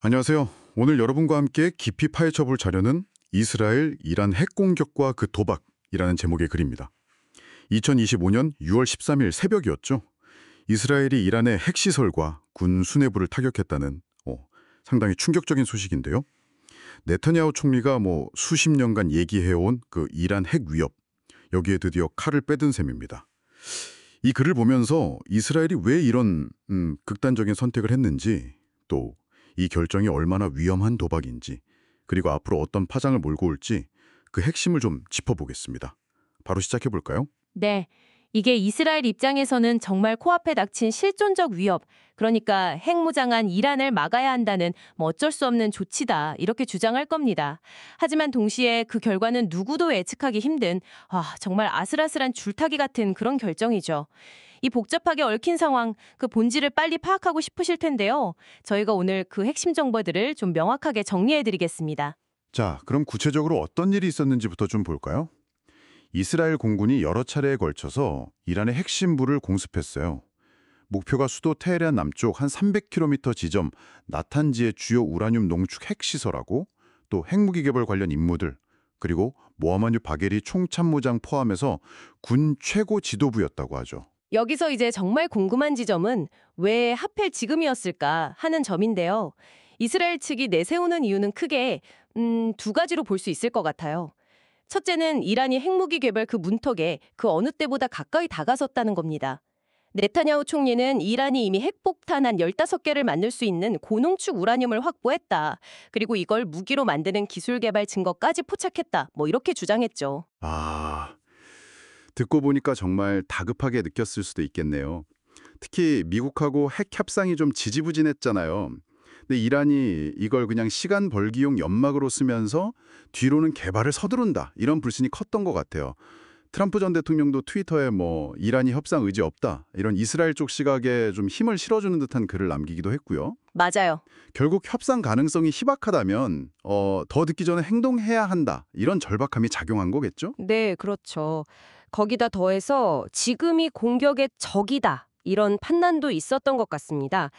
안녕하세요. 오늘 여러분과 함께 깊이 파헤쳐 볼 자료는 이스라엘 이란 핵 공격과 그 도박이라는 제목의 글입니다. 2025년 6월 13일 새벽이었죠. 이스라엘이 이란의 핵시설과 군 수뇌부를 타격했다는 상당히 충격적인 소식인데요. 네타냐후 총리가 수십 년간 얘기해온 그 이란 핵 위협, 여기에 드디어 칼을 빼든 셈입니다. 이 글을 보면서 이스라엘이 왜 이런 극단적인 선택을 했는지, 또 이 결정이 얼마나 위험한 도박인지, 그리고 앞으로 어떤 파장을 몰고 올지 그 핵심을 좀 짚어보겠습니다. 바로 시작해 볼까요? 네, 이게 이스라엘 입장에서는 정말 코앞에 닥친 실존적 위협, 그러니까 핵무장한 이란을 막아야 한다는 어쩔 수 없는 조치다, 이렇게 주장할 겁니다. 하지만 동시에 그 결과는 누구도 예측하기 힘든 정말 아슬아슬한 줄타기 같은 그런 결정이죠. 이 복잡하게 얽힌 상황, 그 본질을 빨리 파악하고 싶으실 텐데요. 저희가 오늘 그 핵심 정보들을 좀 명확하게 정리해드리겠습니다. 자, 그럼 구체적으로 어떤 일이 있었는지부터 좀 볼까요? 이스라엘 공군이 여러 차례에 걸쳐서 이란의 핵심부를 공습했어요. 목표가 수도 테헤란 남쪽 한 300km 지점 나탄지의 주요 우라늄 농축 핵시설하고 또 핵무기 개발 관련 임무들, 그리고 모하마뉴 바게리 총참모장 포함해서 군 최고 지도부였다고 하죠. 여기서 이제 정말 궁금한 지점은 왜 하필 지금이었을까 하는 점인데요. 이스라엘 측이 내세우는 이유는 크게 두 가지로 볼 수 있을 것 같아요. 첫째는 이란이 핵무기 개발 그 문턱에 그 어느 때보다 가까이 다가섰다는 겁니다. 네타냐후 총리는 이란이 이미 핵폭탄 한 15개를 만들 수 있는 고농축 우라늄을 확보했다. 그리고 이걸 무기로 만드는 기술 개발 증거까지 포착했다. 이렇게 주장했죠. 듣고 보니까 정말 다급하게 느꼈을 수도 있겠네요. 특히 미국하고 핵 협상이 좀 지지부진했잖아요. 근데 이란이 이걸 그냥 시간 벌기용 연막으로 쓰면서 뒤로는 개발을 서두른다, 이런 불신이 컸던 것 같아요. 트럼프 전 대통령도 트위터에 이란이 협상 의지 없다, 이런 이스라엘 쪽 시각에 좀 힘을 실어주는 듯한 글을 남기기도 했고요. 맞아요. 결국 협상 가능성이 희박하다면 더 늦기 전에 행동해야 한다, 이런 절박함이 작용한 거겠죠? 네, 그렇죠. 거기다 더해서 지금이 공격의 적이다, 이런 판단도 있었던 것 같습니다.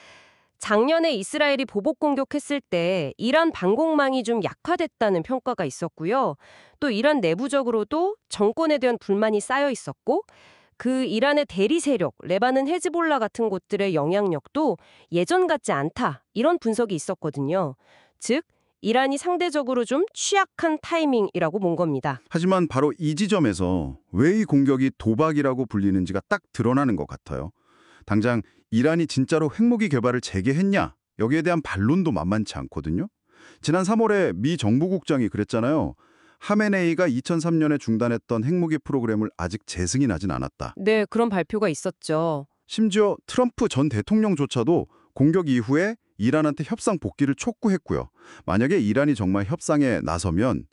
작년에 이스라엘이 보복 공격했을 때 이란 방공망이 좀 약화됐다는 평가가 있었고요. 또 이란 내부적으로도 정권에 대한 불만이 쌓여 있었고, 그 이란의 대리 세력, 레바논 헤즈볼라 같은 곳들의 영향력도 예전 같지 않다, 이런 분석이 있었거든요. 즉, 이란이 상대적으로 좀 취약한 타이밍이라고 본 겁니다. 하지만 바로 이 지점에서 왜 이 공격이 도박이라고 불리는지가 딱 드러나는 것 같아요. 당장 이란이 진짜로 핵무기 개발을 재개했냐? 여기에 대한 반론도 만만치 않거든요. 지난 3월에 미 정보국장이 그랬잖아요. 하메네이가 2003년에 중단했던 핵무기 프로그램을 아직 재승인하진 않았다. 네, 그런 발표가 있었죠. 심지어 트럼프 전 대통령조차도 공격 이후에 이란한테 협상 복귀를 촉구했고요. 만약에 이란이 정말 협상에 나서면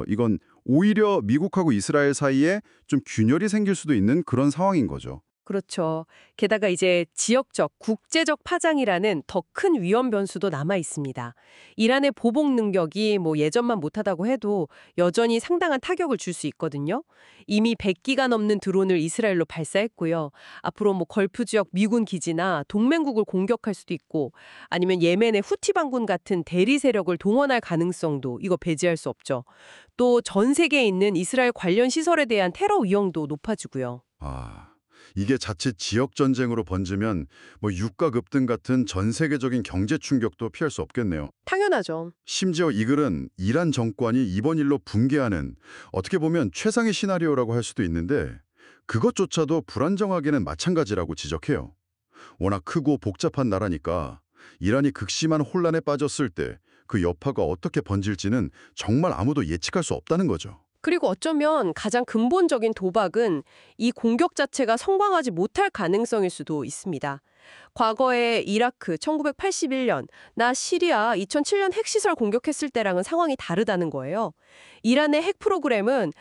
이건 오히려 미국하고 이스라엘 사이에 좀 균열이 생길 수도 있는 그런 상황인 거죠. 그렇죠. 게다가 이제 지역적, 국제적 파장이라는 더 큰 위험 변수도 남아 있습니다. 이란의 보복 능력이 예전만 못하다고 해도 여전히 상당한 타격을 줄 수 있거든요. 이미 100기가 넘는 드론을 이스라엘로 발사했고요. 앞으로 걸프 지역 미군 기지나 동맹국을 공격할 수도 있고, 아니면 예멘의 후티 반군 같은 대리 세력을 동원할 가능성도 이거 배제할 수 없죠. 또 전 세계에 있는 이스라엘 관련 시설에 대한 테러 위험도 높아지고요. 이게 자칫 지역 전쟁으로 번지면 유가 급등 같은 전 세계적인 경제 충격도 피할 수 없겠네요. 당연하죠. 심지어 이 글은 이란 정권이 이번 일로 붕괴하는, 어떻게 보면 최상의 시나리오라고 할 수도 있는데, 그것조차도 불안정하기는 마찬가지라고 지적해요. 워낙 크고 복잡한 나라니까 이란이 극심한 혼란에 빠졌을 때 그 여파가 어떻게 번질지는 정말 아무도 예측할 수 없다는 거죠. 그리고 어쩌면 가장 근본적인 도박은 이 공격 자체가 성공하지 못할 가능성일 수도 있습니다. 과거에 이라크 1981년, 시리아 2007년 핵시설 공격했을 때랑은 상황이 다르다는 거예요. 이란의 핵 프로그램은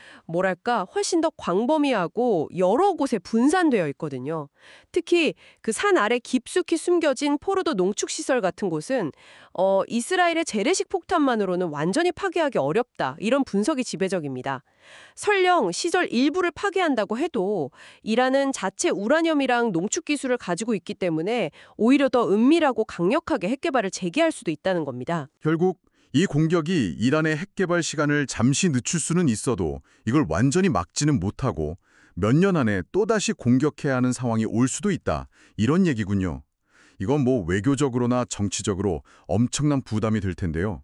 훨씬 더 광범위하고 여러 곳에 분산되어 있거든요. 특히 그 산 아래 깊숙이 숨겨진 포르도 농축시설 같은 곳은 이스라엘의 재래식 폭탄만으로는 완전히 파괴하기 어렵다, 이런 분석이 지배적입니다. 설령 시설 일부를 파괴한다고 해도 이란은 자체 우라늄이랑 농축 기술을 가지고 있기 때문에 때문에 오히려 더 은밀하고 강력하게 핵개발을 재개할 수도 있다는 겁니다. 결국 이 공격이 이란의 핵 개발 시간을 잠시 늦출 수는 있어도 이걸 완전히 막지는 못하고 몇 년 안에 또다시 공격해야 하는 상황이 올 수도 있다. 이런 얘기군요. 이건 뭐 외교적으로나 정치적으로 엄청난 부담이 될 텐데요.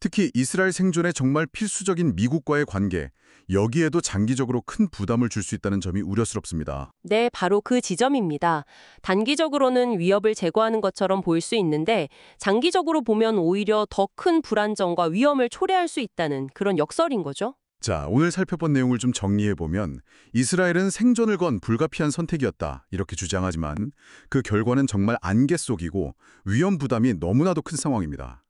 특히 이스라엘 생존에 정말 필수적인 미국과의 관계, 여기에도 장기적으로 큰 부담을 줄 수 있다는 점이 우려스럽습니다. 네, 바로 그 지점입니다. 단기적으로는 위협을 제거하는 것처럼 보일 수 있는데 장기적으로 보면 오히려 더 큰 불안정과 위험을 초래할 수 있다는 그런 역설인 거죠. 자, 오늘 살펴본 내용을 좀 정리해보면 이스라엘은 생존을 건 불가피한 선택이었다 이렇게 주장하지만 그 결과는 정말 안개 속이고 위험 부담이 너무나도 큰 상황입니다.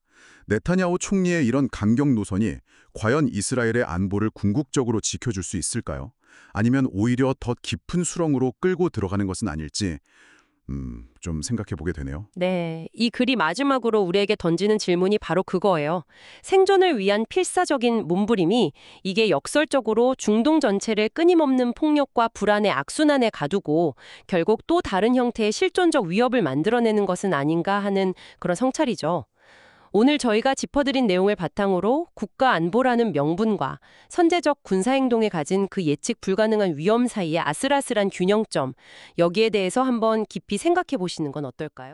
네타냐후 총리의 이런 강경 노선이 과연 이스라엘의 안보를 궁극적으로 지켜줄 수 있을까요? 아니면 오히려 더 깊은 수렁으로 끌고 들어가는 것은 아닐지 좀 생각해 보게 되네요. 네, 이 글이 마지막으로 우리에게 던지는 질문이 바로 그거예요. 생존을 위한 필사적인 몸부림이 이게 역설적으로 중동 전체를 끊임없는 폭력과 불안의 악순환에 가두고 결국 또 다른 형태의 실존적 위협을 만들어내는 것은 아닌가 하는 그런 성찰이죠. 오늘 저희가 짚어드린 내용을 바탕으로 국가 안보라는 명분과 선제적 군사행동에 가진 그 예측 불가능한 위험 사이의 아슬아슬한 균형점, 여기에 대해서 한번 깊이 생각해 보시는 건 어떨까요?